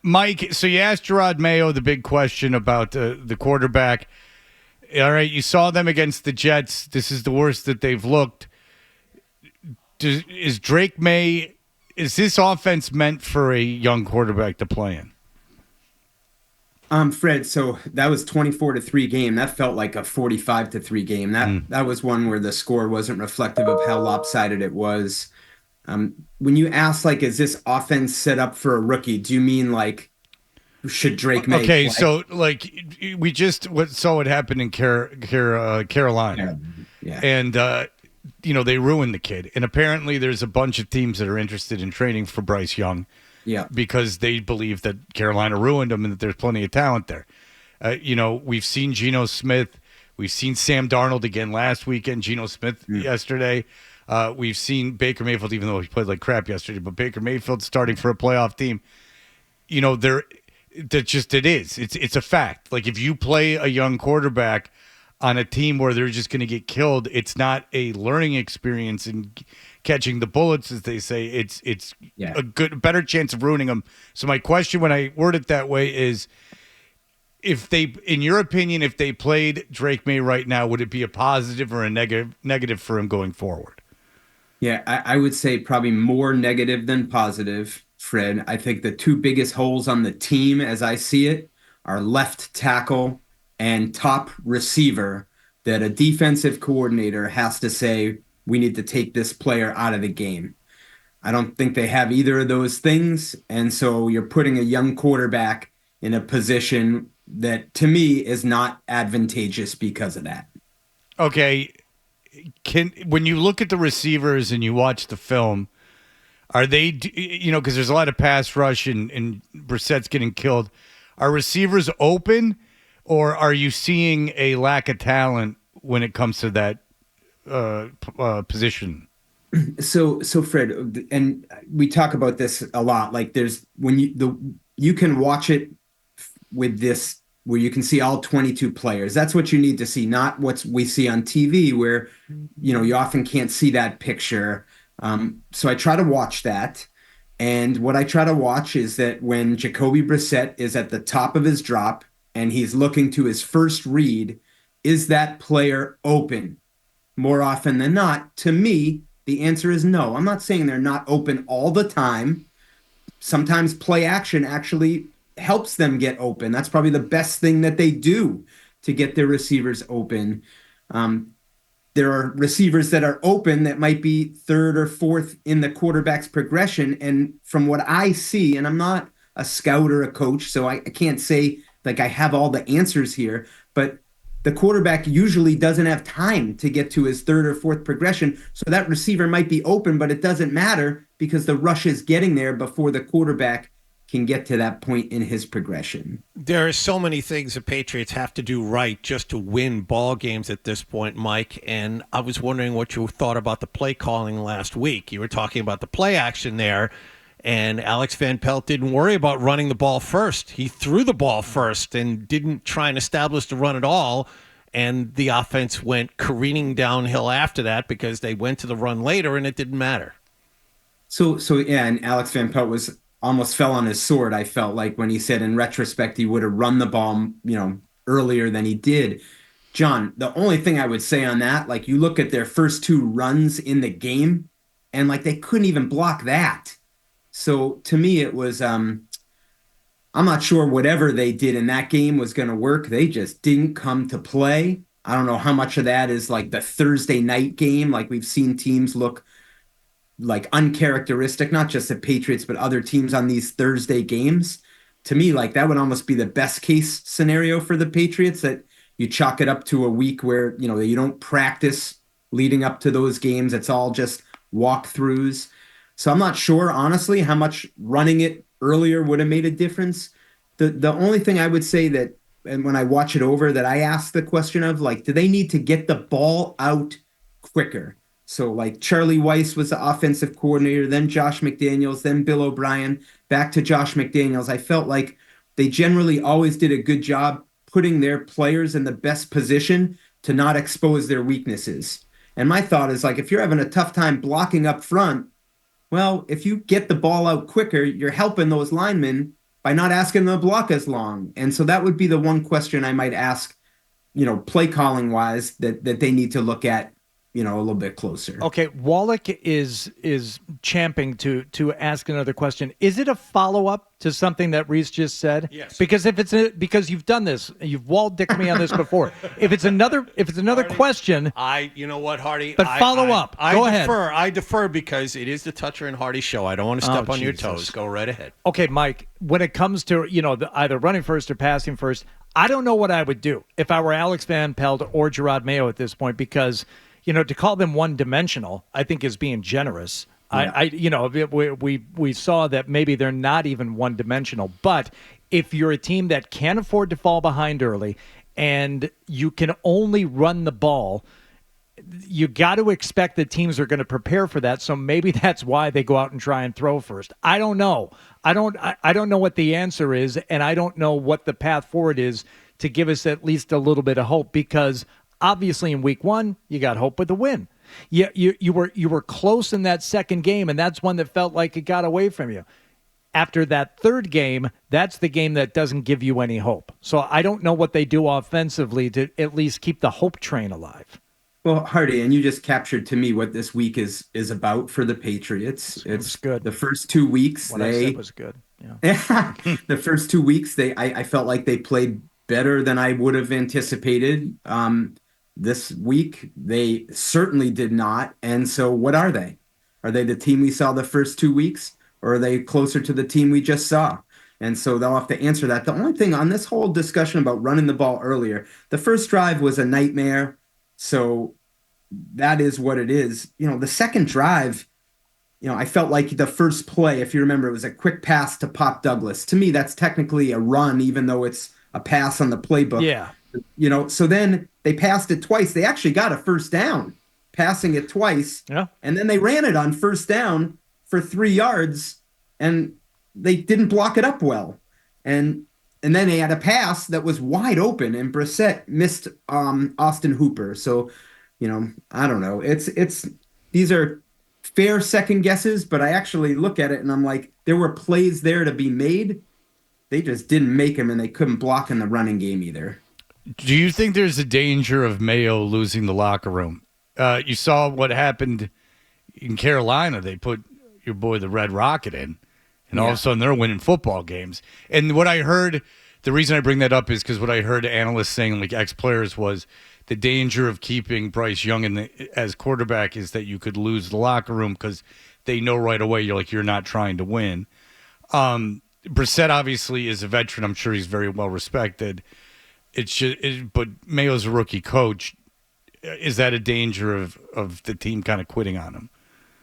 Mike, so you asked Jerod Mayo the big question about the quarterback. All right, you saw them against the Jets. This is the worst that they've looked. Is Drake Maye, is this offense meant for a young quarterback to play in? Fred, so that was 24-3 game. That felt like a 45-3 game. That was one where the score wasn't reflective of how lopsided it was. When you ask, like, is this offense set up for a rookie? Do you mean, like, should Drake Maye Okay, play? so, like, we just saw what happened in Carolina. Yeah. And, they ruined the kid. And apparently there's a bunch of teams that are interested in trading for Bryce Young. Yeah. Because they believe that Carolina ruined him and that there's plenty of talent there. We've seen Geno Smith. We've seen Sam Darnold again last weekend, Geno Smith yesterday. We've seen Baker Mayfield, even though he played like crap yesterday, but Baker Mayfield starting for a playoff team. It is. It's a fact. Like, if you play a young quarterback on a team where they're just going to get killed, it's not a learning experience and catching the bullets, as they say. It's a better chance of ruining them. So my question, when I word it that way, is in your opinion, if they played Drake Maye right now, would it be a positive or a negative for him going forward? Yeah, I would say probably more negative than positive, Fred. I think the two biggest holes on the team, as I see it, are left tackle and top receiver, that a defensive coordinator has to say, we need to take this player out of the game. I don't think they have either of those things. And so you're putting a young quarterback in a position that, to me, is not advantageous because of that. Okay. When you look at the receivers and you watch the film, are they, because there's a lot of pass rush and Brissett's getting killed. Are receivers open, or are you seeing a lack of talent when it comes to that position? So Fred, and we talk about this a lot. Like, there's you can watch it with this where you can see all 22 players. That's what you need to see, not what we see on TV, where you often can't see that picture. So I try to watch that, and what I try to watch is that when Jacoby Brissett is at the top of his drop and he's looking to his first read, is that player open? More often than not, to me, the answer is no. I'm not saying they're not open all the time. Sometimes play action actually helps them get open. That's probably the best thing that they do to get their receivers open. There are receivers that are open that might be third or fourth in the quarterback's progression. And from what I see, and I'm not a scout or a coach, so I can't say like I have all the answers here, but the quarterback usually doesn't have time to get to his third or fourth progression. So that receiver might be open, but it doesn't matter because the rush is getting there before the quarterback can get to that point in his progression. There are so many things the Patriots have to do right just to win ball games at this point, Mike. And I was wondering what you thought about the play calling last week. You were talking about the play action there, and Alex Van Pelt didn't worry about running the ball first. He threw the ball first and didn't try and establish the run at all. And the offense went careening downhill after that because they went to the run later, and it didn't matter. So yeah, and Alex Van Pelt almost fell on his sword, I felt like, when he said in retrospect he would have run the ball, earlier than he did. John, the only thing I would say on that, like, you look at their first two runs in the game, and like they couldn't even block that. So to me, it was, I'm not sure whatever they did in that game was going to work. They just didn't come to play. I don't know how much of that is like the Thursday night game. Like, we've seen teams look like uncharacteristic, not just the Patriots, but other teams on these Thursday games. To me, like, that would almost be the best case scenario for the Patriots, that you chalk it up to a week where, you don't practice leading up to those games. It's all just walkthroughs. So I'm not sure, honestly, how much running it earlier would have made a difference. The only thing I would say that, and when I watch it over, that I ask the question of, like, do they need to get the ball out quicker? So, like, Charlie Weiss was the offensive coordinator, then Josh McDaniels, then Bill O'Brien, back to Josh McDaniels. I felt like they generally always did a good job putting their players in the best position to not expose their weaknesses. And my thought is, like, if you're having a tough time blocking up front, well, if you get the ball out quicker, you're helping those linemen by not asking them to block as long. And so that would be the one question I might ask, play calling wise that they need to look at, a little bit closer. Okay, Wallach is champing to ask another question. Is it a follow-up to something that Reiss just said? Yes. Because because you've done this, you've wall-dicked me on this before. If it's another Hardy, question, you know what, Hardy? But follow up. Go ahead. I defer because it is the Toucher and Hardy show. I don't want to step on your Jesus. toes. Go right ahead. Okay, Mike, when it comes to, either running first or passing first, I don't know what I would do if I were Alex Van Pelt or Jerod Mayo at this point, because to call them one-dimensional, I think is being generous. Yeah. We saw that maybe they're not even one-dimensional. But if you're a team that can't afford to fall behind early and you can only run the ball, you got to expect that teams are going to prepare for that. So maybe that's why they go out and try and throw first. I don't know. I don't know what the answer is, and I don't know what the path forward is to give us at least a little bit of hope, because obviously in week one, you got hope with the win. You were close in that second game, and that's one that felt like it got away from you. After that third game, that's the game that doesn't give you any hope. So I don't know what they do offensively to at least keep the hope train alive. Well, Hardy, and you just captured to me what this week is about for the Patriots. It's good. The first 2 weeks, What I said was good. Yeah. The first 2 weeks, I felt like they played better than I would have anticipated. This week, they certainly did not. And so what are they? Are they the team we saw the first 2 weeks, or are they closer to the team we just saw? And so they'll have to answer that. The only thing on this whole discussion about running the ball earlier, the first drive was a nightmare. So that is what it is. The second drive, I felt like the first play, if you remember, it was a quick pass to Pop Douglas. To me, that's technically a run, even though it's a pass on the playbook. Yeah. So then they passed it twice. They actually got a first down, passing it twice. Yeah. And then they ran it on first down for 3 yards, and they didn't block it up well. And then they had a pass that was wide open, and Brissett missed Austin Hooper. So, I don't know. These are fair second guesses, but I actually look at it and I'm like, there were plays there to be made. They just didn't make them, and they couldn't block in the running game either. Do you think there's a danger of Mayo losing the locker room? You saw what happened in Carolina. They put your boy, the Red Rocket, in, and all of a sudden they're winning football games. And what I heard, the reason I bring that up is because what I heard analysts saying, like ex-players, was the danger of keeping Bryce Young as quarterback is that you could lose the locker room because they know right away you're not trying to win. Brissett obviously is a veteran. I'm sure he's very well respected. But Mayo's a rookie coach. Is that a danger of the team kind of quitting on him?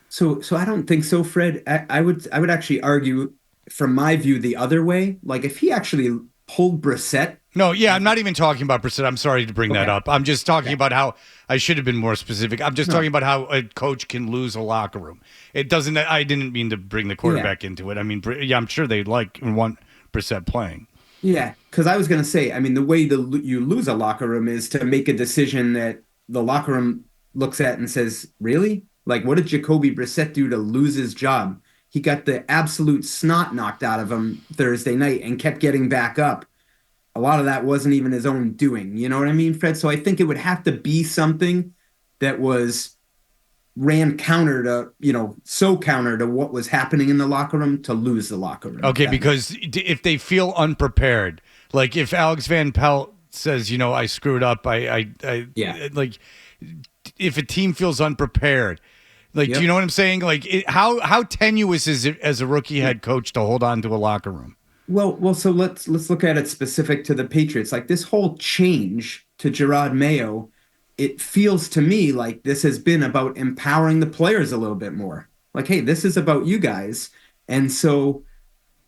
So I don't think so, Fred. I would actually argue, from my view, the other way. Like, if he actually pulled Brissett. No, yeah, I'm not even talking about Brissett. I'm sorry to bring that up. I'm just talking about how I should have been more specific. I'm just talking about how a coach can lose a locker room. It doesn't. I didn't mean to bring the quarterback into it. I mean, I'm sure they like and want Brissett playing. Yeah, because I was going to say, the way you lose a locker room is to make a decision that the locker room looks at and says, really? Like, what did Jacoby Brissett do to lose his job? He got the absolute snot knocked out of him Thursday night and kept getting back up. A lot of that wasn't even his own doing. You know what I mean, Fred? So I think it would have to be something that ran counter to, so counter to what was happening in the locker room to lose the locker room. Okay, because if they feel unprepared, like if Alex Van Pelt says, I screwed up, like if a team feels unprepared, like, do you know what I'm saying? Like, how tenuous is it as a rookie head coach to hold on to a locker room? Well, so let's look at it specific to the Patriots. Like, this whole change to Jerod Mayo, it feels to me like this has been about empowering the players a little bit more. Like, hey, this is about you guys. And so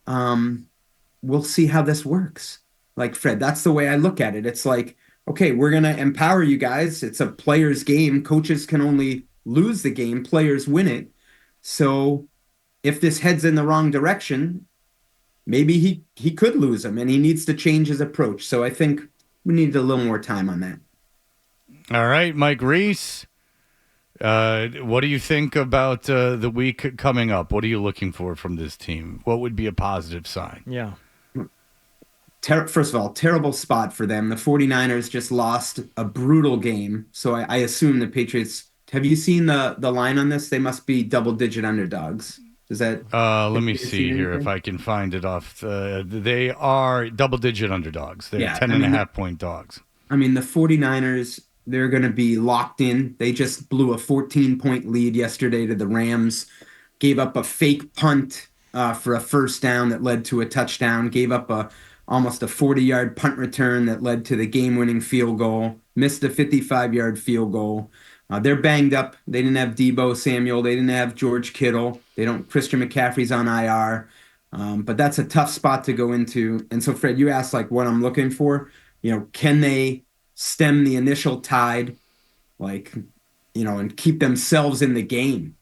we'll see how this works. Like, Fred, that's the way I look at it. It's like, okay, we're going to empower you guys. It's a player's game. Coaches can only lose the game. Players win it. So if this heads in the wrong direction, maybe he could lose him, and he needs to change his approach. So I think we need a little more time on that. All right, Mike Reiss, what do you think about the week coming up? What are you looking for from this team? What would be a positive sign? Yeah. First of all, terrible spot for them. The 49ers just lost a brutal game. So I assume the Patriots, have you seen the line on this? They must be double-digit underdogs. Does that? Let me see here if I can find it off. They are double-digit underdogs. They're 10.5-point dogs. I mean, the 49ers, they're going to be locked in. They just blew a 14-point lead yesterday to the Rams, gave up a fake punt for a first down that led to a touchdown, gave up almost a 40-yard punt return that led to the game-winning field goal, missed a 55-yard field goal. They're banged up. They didn't have Deebo Samuel. They didn't have George Kittle. Christian McCaffrey's on IR. But that's a tough spot to go into. And so, Fred, you asked like what I'm looking for. Can they stem the initial tide, and keep themselves in the game?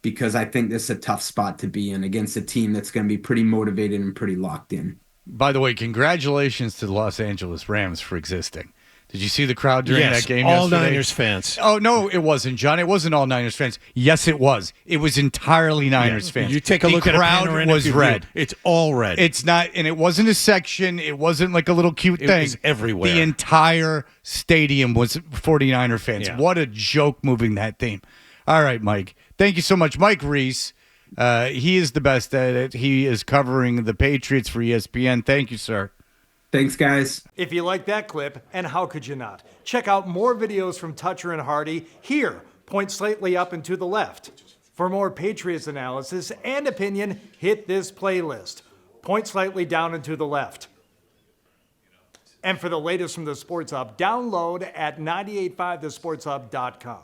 Because I think this is a tough spot to be in against a team that's going to be pretty motivated and pretty locked in. By the way, congratulations to the Los Angeles Rams for existing. Did you see the crowd during that game all yesterday? Niners fans. Oh, no, it wasn't, John. It wasn't all Niners fans. Yes, it was. It was entirely Niners fans. You take a look at the crowd was red. It's all red. It's not, and it wasn't a section. It wasn't like a little cute thing. It was everywhere. The entire stadium was 49er fans. Yeah. What a joke moving that theme. All right, Mike. Thank you so much. Mike Reiss. He is the best at it. He is covering the Patriots for ESPN. Thank you, sir. Thanks, guys. If you like that clip, and how could you not? Check out more videos from Toucher and Hardy here. Point slightly up and to the left. For more Patriots analysis and opinion, hit this playlist. Point slightly down and to the left. And for the latest from the Sports Hub, download at 985thesportshub.com.